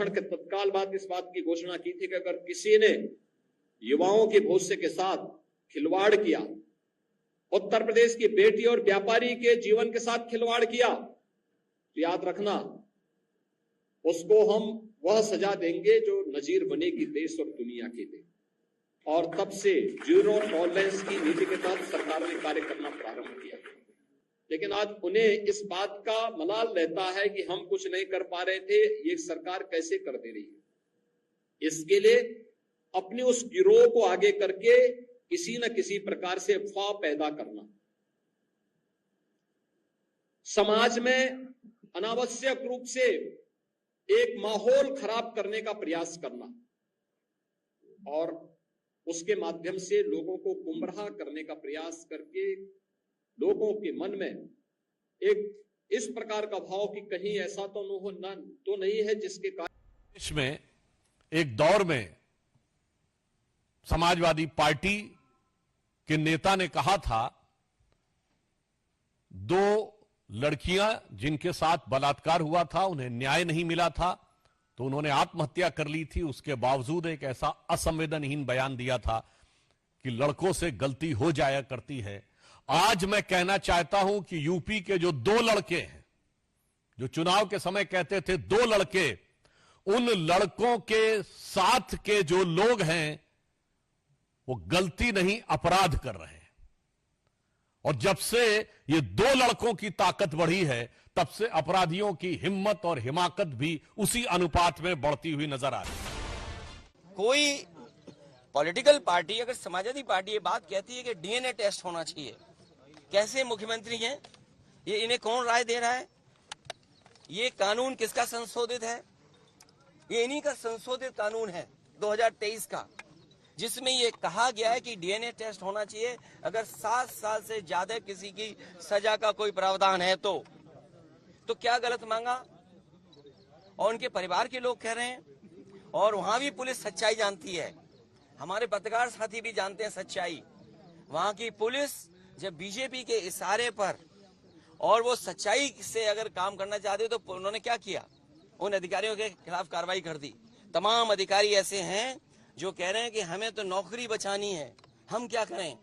ग्रहण के तत्काल बाद इस बात की घोषणा की थी कि अगर किसी ने युवाओं के भविष्य के साथ खिलवाड़ किया, उत्तर प्रदेश की बेटी और व्यापारी के जीवन के साथ खिलवाड़ किया, तो याद रखना उसको हम वह सजा देंगे जो नजीर बनेगी देश और दुनिया के लिए। और तब से जीरो टॉलरेंस की नीति के तहत सरकार ने कार्य करना प्रारंभ किया। लेकिन आज उन्हें इस बात का मलाल रहता है कि हम कुछ नहीं कर पा रहे थे, ये सरकार कैसे कर दे रही है। इसके लिए अपने उस गिरोह को आगे करके किसी न किसी प्रकार से अफवाह पैदा करना, समाज में अनावश्यक रूप से एक माहौल खराब करने का प्रयास करना और उसके माध्यम से लोगों को गुमराह करने का प्रयास करके लोगों के मन में एक इस प्रकार का भाव कि कहीं ऐसा तो नहीं है जिसके कारण देश में एक दौर में समाजवादी पार्टी के नेता ने कहा था, दो लड़कियां जिनके साथ बलात्कार हुआ था उन्हें न्याय नहीं मिला था तो उन्होंने आत्महत्या कर ली थी। उसके बावजूद एक ऐसा असंवेदनहीन बयान दिया था कि लड़कों से गलती हो जाया करती है। आज मैं कहना चाहता हूं कि यूपी के जो दो लड़के हैं, जो चुनाव के समय कहते थे दो लड़के, उन लड़कों के साथ के जो लोग हैं वो गलती नहीं अपराध कर रहे हैं। और जब से ये दो लड़कों की ताकत बढ़ी है तब से अपराधियों की हिम्मत और हिमाकत भी उसी अनुपात में बढ़ती हुई नजर आ रही है। कोई पॉलिटिकल पार्टी, अगर समाजवादी पार्टी ये बात कहती है कि डीएनए टेस्ट होना चाहिए, कैसे मुख्यमंत्री हैं ये, इन्हें कौन राय दे रहा है? ये कानून किसका संशोधित है? ये इन्हीं का संशोधित कानून है 2023 का, जिसमें ये कहा गया है कि डीएनए टेस्ट होना चाहिए अगर 7 साल से ज्यादा किसी की सजा का कोई प्रावधान है तो क्या गलत मांगा? और उनके परिवार के लोग कह रहे हैं, और वहां भी पुलिस सच्चाई जानती है, हमारे पत्रकार साथी भी जानते हैं सच्चाई। वहां की पुलिस जब बीजेपी के इशारे पर और वो सच्चाई से अगर काम करना चाहते तो उन्होंने क्या किया? उन अधिकारियों के खिलाफ कार्रवाई कर दी। तमाम अधिकारी ऐसे हैं जो कह रहे हैं कि हमें तो नौकरी बचानी है, हम क्या करें?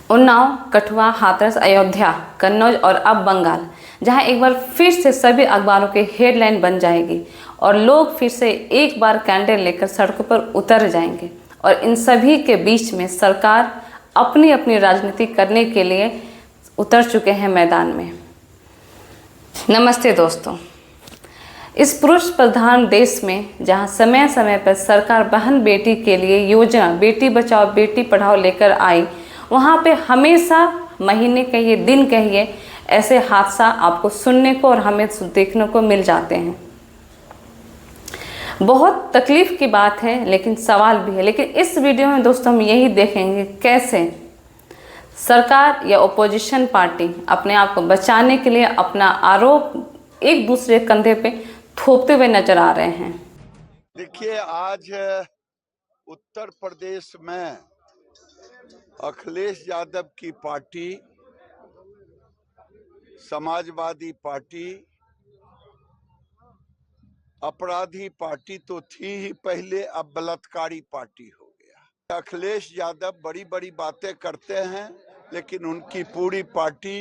उन्नाव, कठुआ, हाथरस, अयोध्या, कन्नौज और अब बंगाल, जहां एक बार फिर से सभी अखबारों के हेडलाइन बन जाएगी और लोग फिर से एक बार कैंडल लेकर सड़कों पर उतर जाएंगे। और इन सभी के बीच में सरकार अपनी अपनी राजनीति करने के लिए उतर चुके हैं मैदान में। नमस्ते दोस्तों, इस पुरुष प्रधान देश में जहां समय समय पर सरकार बहन बेटी के लिए योजना बेटी बचाओ बेटी पढ़ाओ लेकर आई, वहां पे हमेशा महीने कहिए दिन कहिए ऐसे हादसा आपको सुनने को और हमें देखने को मिल जाते हैं। बहुत तकलीफ की बात है लेकिन सवाल भी है। लेकिन इस वीडियो में दोस्तों हम यही देखेंगे कैसे सरकार या ओपोजिशन पार्टी अपने आप को बचाने के लिए अपना आरोप एक दूसरे कंधे पे थोपते हुए नजर आ रहे हैं। देखिए, आज उत्तर प्रदेश में अखिलेश यादव की पार्टी, समाजवादी पार्टी, अपराधी पार्टी तो थी ही पहले, अब बलात्कारी पार्टी हो गया। अखिलेश यादव बड़ी बड़ी बातें करते हैं लेकिन उनकी पूरी पार्टी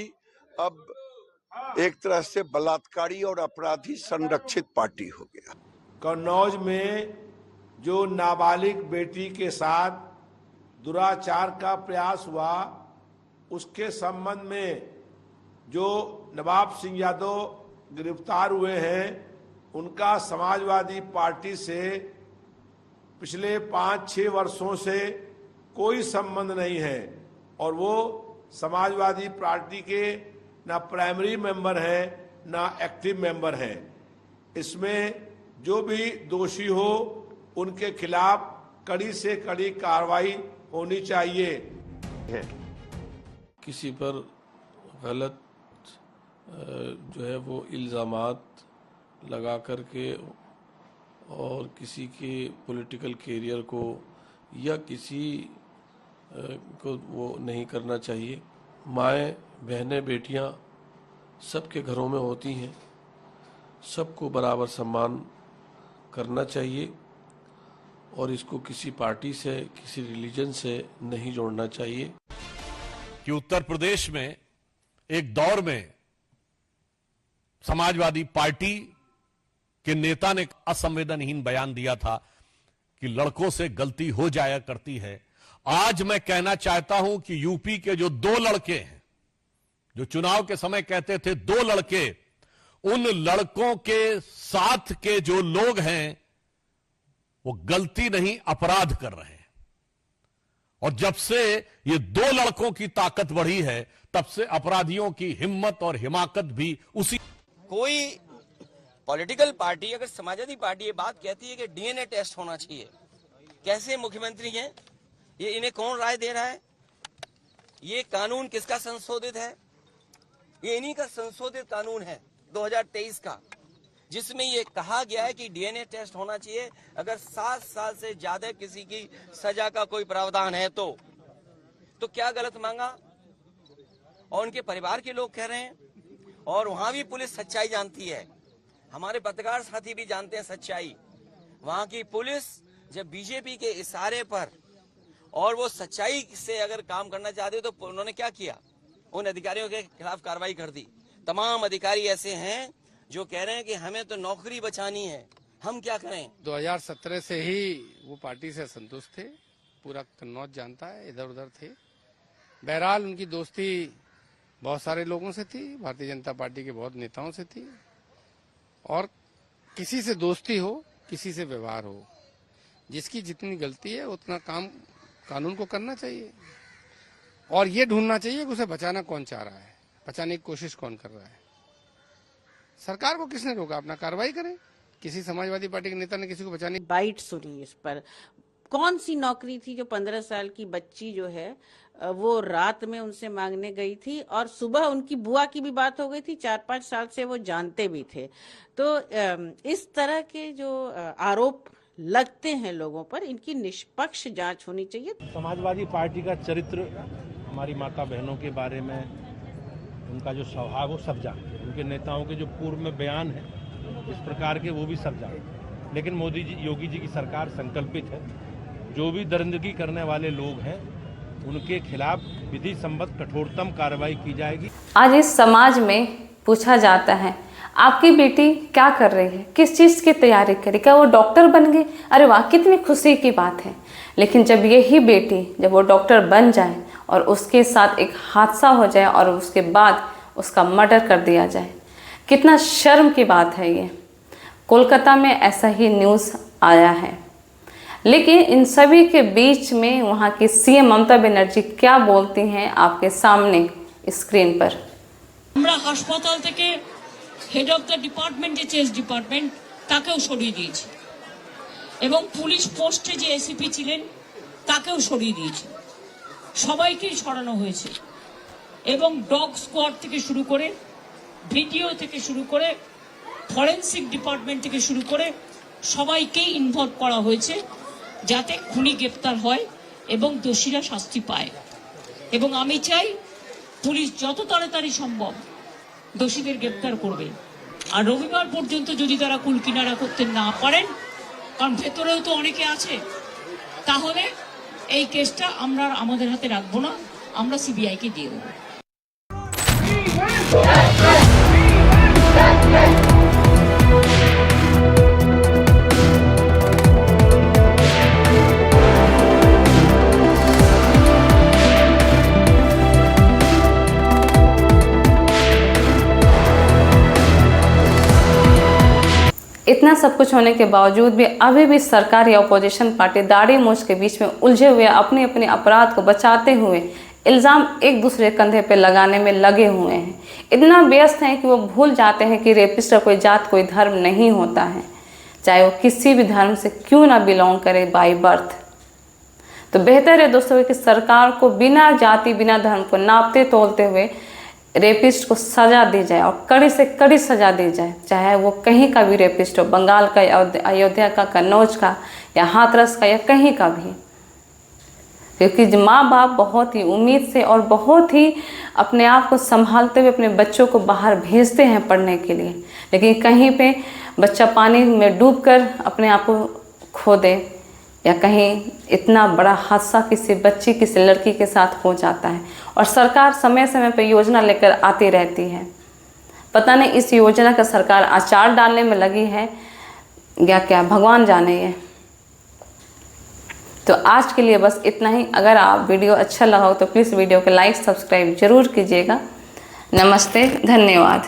अब एक तरह से बलात्कारी और अपराधी संरक्षित पार्टी हो गया। कन्नौज में जो नाबालिग बेटी के साथ दुराचार का प्रयास हुआ, उसके संबंध में जो नवाब सिंह यादव गिरफ्तार हुए हैं, उनका समाजवादी पार्टी से पिछले 5-6 वर्षों से कोई संबंध नहीं है और वो समाजवादी पार्टी के ना प्राइमरी मेंबर हैं ना एक्टिव मेंबर हैं। इसमें जो भी दोषी हो उनके खिलाफ कड़ी से कड़ी कार्रवाई होनी चाहिए। किसी पर गलत जो है वो इल्ज़ामात लगा करके और किसी के पॉलिटिकल कैरियर को या किसी को वो नहीं करना चाहिए। माएँ, बहनें, बेटियां सबके घरों में होती हैं, सबको बराबर सम्मान करना चाहिए और इसको किसी पार्टी से, किसी रिलीजन से नहीं जोड़ना चाहिए। कि उत्तर प्रदेश में एक दौर में समाजवादी पार्टी के नेता ने असंवेदनहीन बयान दिया था कि लड़कों से गलती हो जाया करती है। आज मैं कहना चाहता हूं कि यूपी के जो 2 लड़के हैं, जो चुनाव के समय कहते थे 2 लड़के, उन लड़कों के साथ के जो लोग हैं वो गलती नहीं अपराध कर रहे हैं। और जब से ये 2 लड़कों की ताकत बढ़ी है, तब से अपराधियों की हिम्मत और हिमाकत भी उसी। कोई पॉलिटिकल पार्टी अगर समाजवादी पार्टी ये बात कहती है कि डीएनए टेस्ट होना चाहिए, कैसे मुख्यमंत्री हैं ये, इन्हें कौन राय दे रहा है? ये कानून किसका संशोधित है? ये इन्हीं का संशोधित कानून है 2023 का, जिसमें ये कहा गया है कि डीएनए टेस्ट होना चाहिए अगर 7 साल से ज्यादा किसी की सजा का कोई प्रावधान है तो क्या गलत मांगा? और उनके परिवार के लोग कह रहे हैं, और वहां भी पुलिस सच्चाई जानती है, हमारे पत्रकार साथी भी जानते हैं सच्चाई। वहां की पुलिस जब बीजेपी के इशारे पर और वो सच्चाई से अगर काम करना चाहते तो उन्होंने क्या किया? उन अधिकारियों के खिलाफ कार्रवाई कर दी। तमाम अधिकारी ऐसे हैं जो कह रहे हैं कि हमें तो नौकरी बचानी है, हम क्या करें? 2017 से ही वो पार्टी से असंतुष्ट थे, पूरा कन्नौज जानता है, इधर उधर थे। बहरहाल उनकी दोस्ती बहुत सारे लोगों से थी, भारतीय जनता पार्टी के बहुत नेताओं से थी, और किसी से दोस्ती हो, किसी से व्यवहार हो, जिसकी जितनी गलती है उतना काम कानून को करना चाहिए, और ये ढूंढना चाहिए कि उसे बचाना कौन चाह रहा है, बचाने की कोशिश कौन कर रहा है। सरकार को किसने रोका? अपना कार्रवाई करें। किसी समाजवादी पार्टी के नेता ने किसी को बचाने बाइट सुनी इस पर। कौन सी नौकरी थी जो 15 साल की बच्ची जो है वो रात में उनसे मांगने गई थी, और सुबह उनकी बुआ की भी बात हो गई थी, 4-5 साल से वो जानते भी थे। तो इस तरह के जो आरोप लगते हैं लोगों पर, इनकी निष्पक्ष जांच होनी चाहिए। समाजवादी पार्टी का चरित्र, हमारी माता बहनों के बारे में उनका जो स्वभाव, वो सब जानते हैं। उनके नेताओं के जो पूर्व में बयान है इस प्रकार के, वो भी सब जानते हैं। लेकिन मोदी जी, योगी जी की सरकार संकल्पित है, जो भी दरिंदगी करने वाले लोग हैं उनके खिलाफ विधि सम्मत कठोरतम कार्रवाई की जाएगी। आज इस समाज में पूछा जाता है, आपकी बेटी क्या कर रही है, किस चीज़ की तैयारी करी, क्या वो डॉक्टर बन गई? अरे वाह, कितनी खुशी की बात है। लेकिन जब यही बेटी, जब वो डॉक्टर बन जाए और उसके साथ एक हादसा हो जाए और उसके बाद उसका मर्डर कर दिया जाए, कितना शर्म की बात है ये। कोलकाता में ऐसा ही न्यूज़ आया है। लेकिन इन सभी के बीच में वहाँ की सीएम ममता बनर्जी क्या बोलती हैं आपके सामने स्क्रीन पर। আমরা হাসপাতাল থেকে হেড অফ দ্য ডিপার্টমেন্ট, যে চেস ডিপার্টমেন্ট, তাকেও সরিয়ে দিয়েছি, এবং পুলিশ পোস্টে যে এসিপি ছিলেন তাকেও সরিয়ে দিয়েছি। সবাইকেই সরানো হয়েছে, এবং ডগ স্কোয়াড থেকে শুরু করে, ভিডিও থেকে শুরু করে, ফরেন্সিক ডিপার্টমেন্ট থেকে শুরু করে সবাইকেই ইনভলভ করা হয়েছে, যাতে খুনি গ্রেপ্তার হয় এবং দোষীরা শাস্তি পায়। এবং আমি চাই পুলিশ যত তাড়াতাড়ি সম্ভব দোষীদের গ্রেপ্তার করবে। আর রবিবার পর্যন্ত যদি তারা কুলকিনারা করতে না পারেন, কারণ ভেতরেও তো অনেকে আছে, তাহলে এই কেসটা আমরা আমাদের হাতে রাখবো না, আমরা সিবিআইকে দিয়ে দেবো। इतना सब कुछ होने के बावजूद भी अभी भी सरकार या अपोजिशन पार्टी दाढ़ी मूंछ के बीच में उलझे हुए अपने अपने अपराध को बचाते हुए इल्ज़ाम एक दूसरे कंधे पे लगाने में लगे हुए हैं। इतना व्यस्त हैं कि वो भूल जाते हैं कि रेपिस्ट का कोई जात, कोई धर्म नहीं होता है, चाहे वो किसी भी धर्म से क्यों ना बिलोंग करे बाय बर्थ। तो बेहतर है दोस्तों कि सरकार को बिना जाति, बिना धर्म को नापते तोलते हुए रेपिस्ट को सज़ा दी जाए, और कड़ी से कड़ी सज़ा दी जाए, चाहे वो कहीं का भी रेपिस्ट हो, बंगाल का, अयोध्या का, कन्नौज का, या हाथरस का, या कहीं का भी। क्योंकि माँ बाप बहुत ही उम्मीद से और बहुत ही अपने आप को संभालते हुए अपने बच्चों को बाहर भेजते हैं पढ़ने के लिए, लेकिन कहीं पे बच्चा पानी में डूबकर अपने आप को खो दे या कहीं इतना बड़ा हादसा किसी बच्ची किसी लड़की के साथ हो जाता है। और सरकार समय समय पर योजना लेकर आती रहती है, पता नहीं इस योजना का सरकार अचार डालने में लगी है या क्या, भगवान जाने ये। तो आज के लिए बस इतना ही। अगर आप वीडियो अच्छा लगा हो तो प्लीज़ वीडियो को लाइक सब्सक्राइब जरूर कीजिएगा। नमस्ते, धन्यवाद।